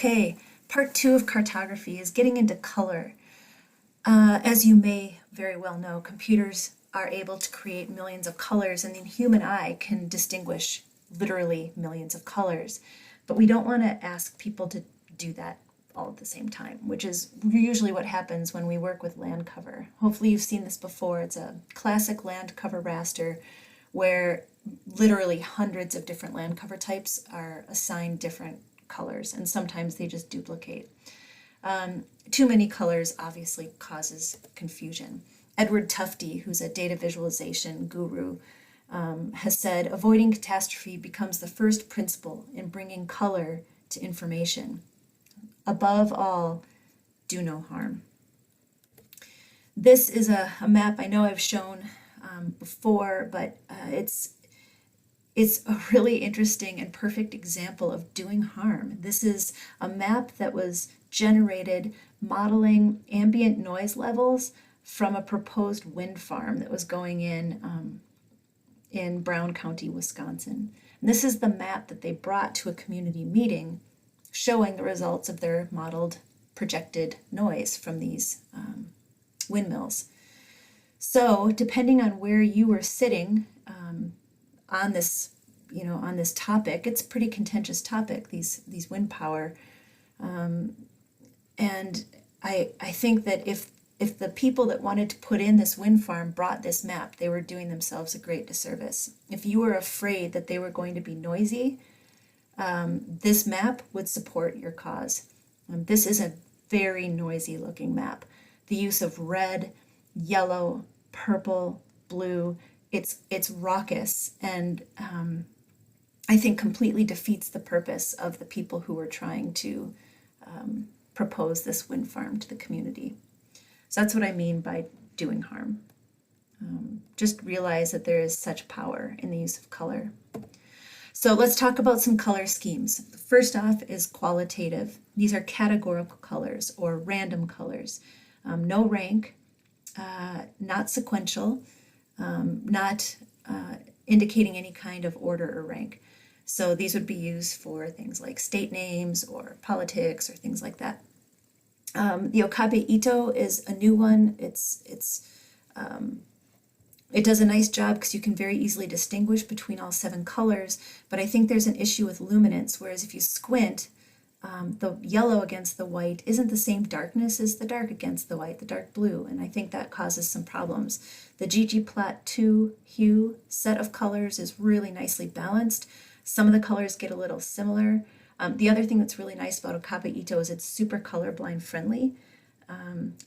Okay, part 2 of cartography is getting into color. As you may very well know, computers are able to create millions of colors, and the human eye can distinguish literally millions of colors. But we don't want to ask people to do that all at the same time, which is usually what happens when we work with land cover. Hopefully you've seen this before. It's a classic land cover raster where literally hundreds of different land cover types are assigned different colors, and sometimes they just duplicate. Too many colors obviously causes confusion. Edward Tufte, who's a data visualization guru, has said, avoiding catastrophe becomes the first principle in bringing color to information. Above all, do no harm. This is a map I know I've shown before, but it's a really interesting and perfect example of doing harm. This is a map that was generated modeling ambient noise levels from a proposed wind farm that was going in Brown County, Wisconsin. And this is the map that they brought to a community meeting showing the results of their modeled projected noise from these windmills. So depending on where you were sitting on this, on this topic, it's a pretty contentious topic, these wind power. And I think that if the people that wanted to put in this wind farm brought this map, they were doing themselves a great disservice. If you were afraid that they were going to be noisy, this map would support your cause. This is a very noisy looking map. The use of red, yellow, purple, blue, it's raucous, and I think completely defeats the purpose of the people who were trying to propose this wind farm to the community. So that's what I mean by doing harm. Just realize that there is such power in the use of color. So let's talk about some color schemes. First off is qualitative. These are categorical colors or random colors. No rank, not sequential, not indicating any kind of order or rank. So these would be used for things like state names or politics or things like that. The Okabe Ito is a new one. It does a nice job because you can very easily distinguish between all 7 colors, but I think there's an issue with luminance, whereas if you squint, the yellow against the white isn't the same darkness as the dark against the white, the dark blue, and I think that causes some problems. The ggplot 2 hue set of colors is really nicely balanced. Some of the colors get a little similar. The other thing that's really nice about Okabe Ito is it's super colorblind friendly,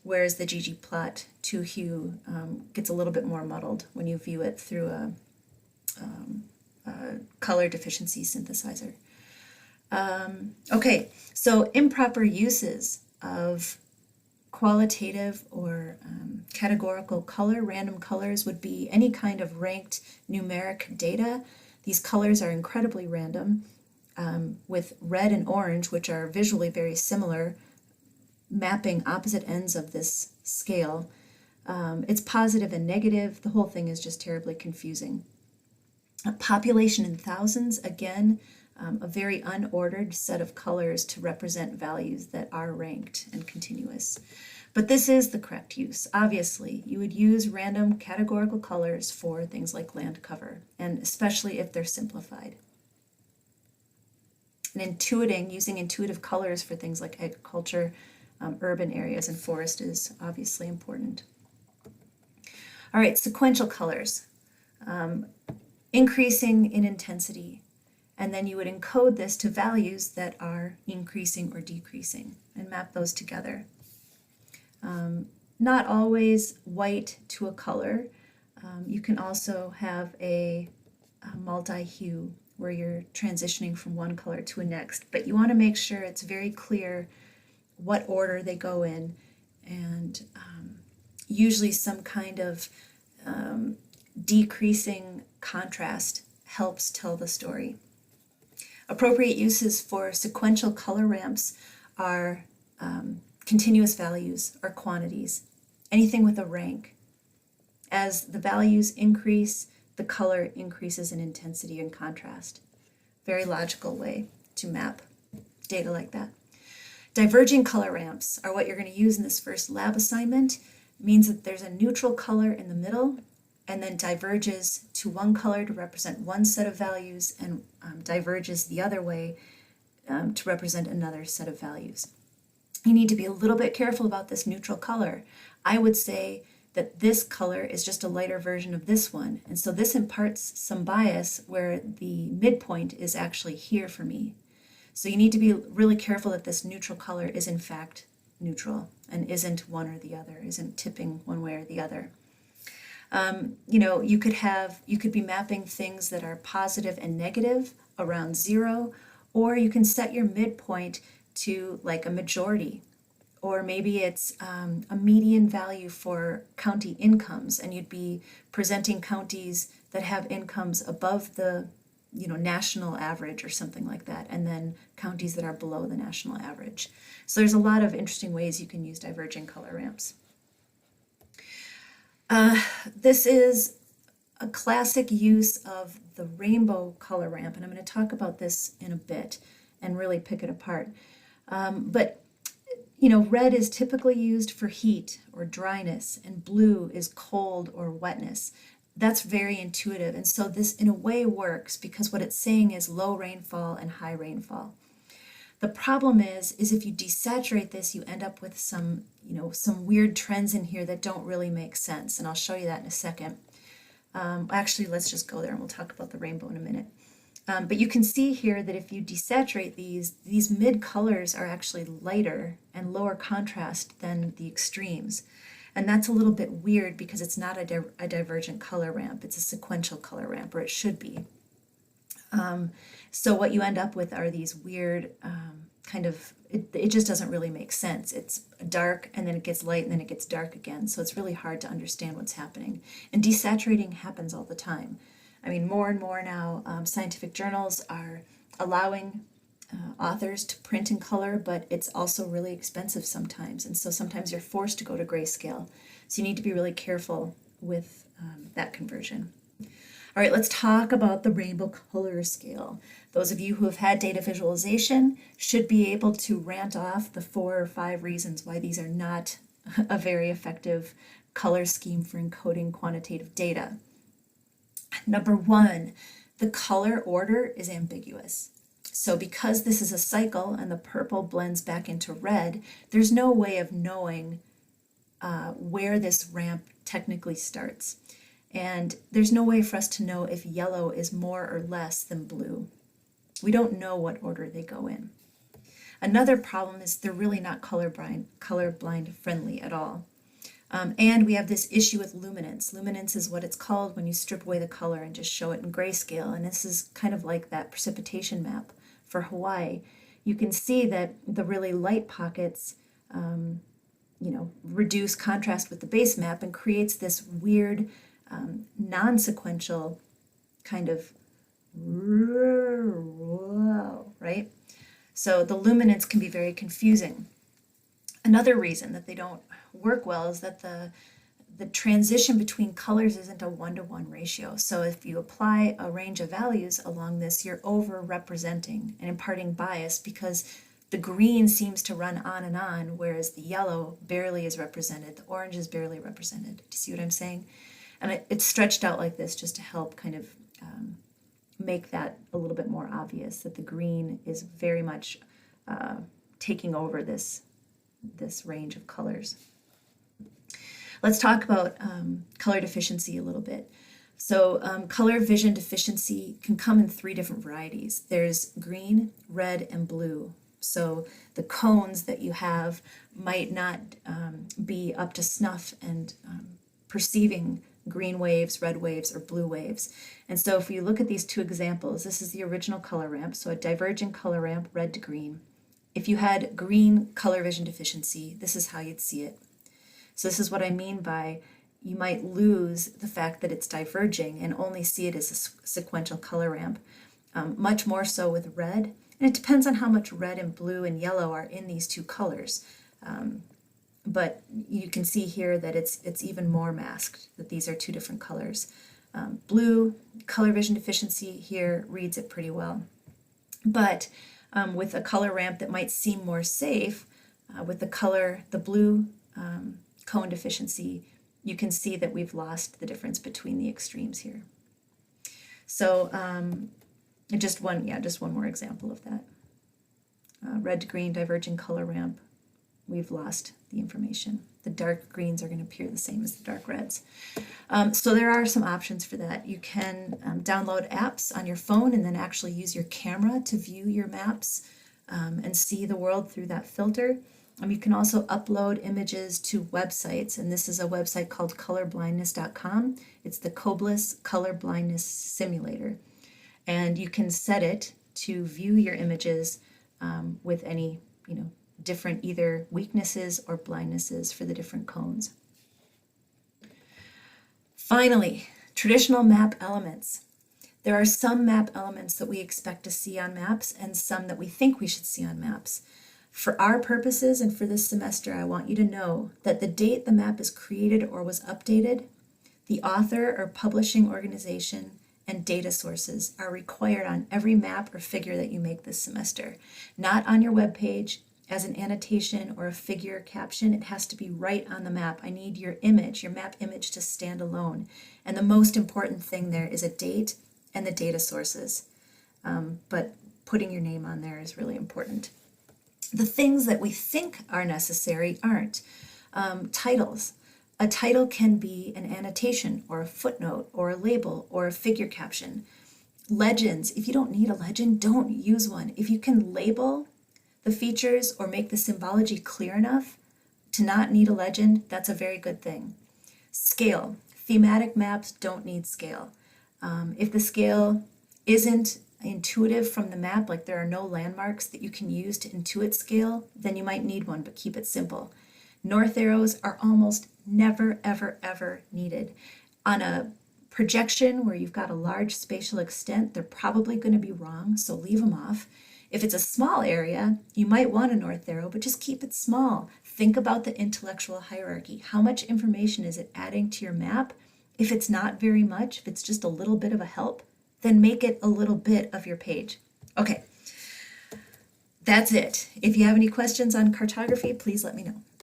whereas the ggplot 2 hue gets a little bit more muddled when you view it through a color deficiency synthesizer. Okay, so improper uses of qualitative or categorical color, random colors, would be any kind of ranked numeric data. These colors are incredibly random, with red and orange, which are visually very similar, mapping opposite ends of this scale. It's positive and negative. The whole thing is just terribly confusing. A population in thousands, again, a very unordered set of colors to represent values that are ranked and continuous. But this is the correct use. Obviously, you would use random categorical colors for things like land cover, and especially if they're simplified. And using intuitive colors for things like agriculture, urban areas, and forest is obviously important. All right, sequential colors. Increasing in intensity, and then you would encode this to values that are increasing or decreasing and map those together. Not always white to a color. You can also have a multi-hue where you're transitioning from one color to a next, but you want to make sure it's very clear what order they go in, and usually some kind of decreasing contrast helps tell the story. Appropriate uses for sequential color ramps are continuous values or quantities, anything with a rank. As the values increase, the color increases in intensity and contrast. Very logical way to map data like that. Diverging color ramps are what you're going to use in this first lab assignment. It means that there's a neutral color in the middle and then diverges to one color to represent one set of values and diverges the other way to represent another set of values. You need to be a little bit careful about this neutral color. I would say that this color is just a lighter version of this one, and so this imparts some bias where the midpoint is actually here for me. So you need to be really careful that this neutral color is in fact neutral and isn't one or the other, isn't tipping one way or the other. You could be mapping things that are positive and negative around 0, or you can set your midpoint to like a majority, or maybe it's a median value for county incomes, and you'd be presenting counties that have incomes above the national average or something like that, and then counties that are below the national average. So there's a lot of interesting ways you can use diverging color ramps. This is a classic use of the rainbow color ramp, and I'm going to talk about this in a bit and really pick it apart. But red is typically used for heat or dryness, and blue is cold or wetness. That's very intuitive, and so this in a way works because what it's saying is low rainfall and high rainfall. The problem is if you desaturate this, you end up with some weird trends in here that don't really make sense, and I'll show you that in a second. Actually, let's just go there and we'll talk about the rainbow in a minute. But you can see here that if you desaturate these mid colors are actually lighter and lower contrast than the extremes. And that's a little bit weird because it's not a divergent color ramp, it's a sequential color ramp, or it should be. So what you end up with are these weird it just doesn't really make sense. It's dark and then it gets light and then it gets dark again. So it's really hard to understand what's happening. And desaturating happens all the time. I mean, more and more now, scientific journals are allowing authors to print in color, but it's also really expensive sometimes. And so sometimes you're forced to go to grayscale. So you need to be really careful with that conversion. All right, let's talk about the rainbow color scale. Those of you who have had data visualization should be able to rant off the 4 or 5 reasons why these are not a very effective color scheme for encoding quantitative data. Number 1, the color order is ambiguous. So because this is a cycle and the purple blends back into red, there's no way of knowing where this ramp technically starts. And there's no way for us to know if yellow is more or less than blue. We don't know what order they go in. Another problem is they're really not colorblind friendly at all. And we have this issue with luminance. Luminance is what it's called when you strip away the color and just show it in grayscale. And this is kind of like that precipitation map for Hawaii. You can see that the really light pockets, reduce contrast with the base map and creates this weird non-sequential kind of right? So the luminance can be very confusing. Another reason that they don't work well is that the transition between colors isn't a 1-to-1 ratio. So if you apply a range of values along this, you're over-representing and imparting bias because the green seems to run on, whereas the yellow barely is represented, the orange is barely represented. Do you see what I'm saying? And it's stretched out like this just to help kind of make that a little bit more obvious, that the green is very much taking over this range of colors. Let's talk about color deficiency a little bit. So color vision deficiency can come in 3 different varieties. There's green, red, and blue. So the cones that you have might not be up to snuff and perceiving green waves, red waves, or blue waves. And so if we look at these 2 examples, this is the original color ramp, so a diverging color ramp, red to green. If you had green color vision deficiency, this is how you'd see it. So this is what I mean by you might lose the fact that it's diverging and only see it as a sequential color ramp. Much more so with red, and it depends on how much red and blue and yellow are in these 2 colors. But you can see here that it's even more masked, that these are 2 different colors. Blue color vision deficiency here reads it pretty well. But with a color ramp that might seem more safe, with the blue cone deficiency, you can see that we've lost the difference between the extremes here. So just one more example of that. Red to green diverging color ramp, we've lost the information. The dark greens are going to appear the same as the dark reds. So there are some options for that. You can download apps on your phone and then actually use your camera to view your maps and see the world through that filter. You can also upload images to websites, and this is a website called colorblindness.com. It's the Coblis Color Blindness Simulator. And you can set it to view your images with any, different either weaknesses or blindnesses for the different cones. Finally, traditional map elements. There are some map elements that we expect to see on maps and some that we think we should see on maps. For our purposes and for this semester, I want you to know that the date the map is created or was updated, the author or publishing organization, and data sources are required on every map or figure that you make this semester. Not on your web page as an annotation or a figure caption. It has to be right on the map. I need your image, your map image, to stand alone. And the most important thing there is a date and the data sources. But putting your name on there is really important. The things that we think are necessary aren't. Titles. A title can be an annotation or a footnote or a label or a figure caption. Legends. If you don't need a legend, don't use one. If you can label the features or make the symbology clear enough to not need a legend, that's a very good thing. Scale. Thematic maps don't need scale. If the scale isn't intuitive from the map, like there are no landmarks that you can use to intuit scale, then you might need one, but keep it simple. North arrows are almost never, ever, ever needed. On a projection where you've got a large spatial extent, they're probably going to be wrong, so leave them off. If it's a small area, you might want a north arrow, but just keep it small. Think about the intellectual hierarchy. How much information is it adding to your map? If it's not very much, if it's just a little bit of a help, then make it a little bit of your page. Okay, that's it. If you have any questions on cartography, please let me know.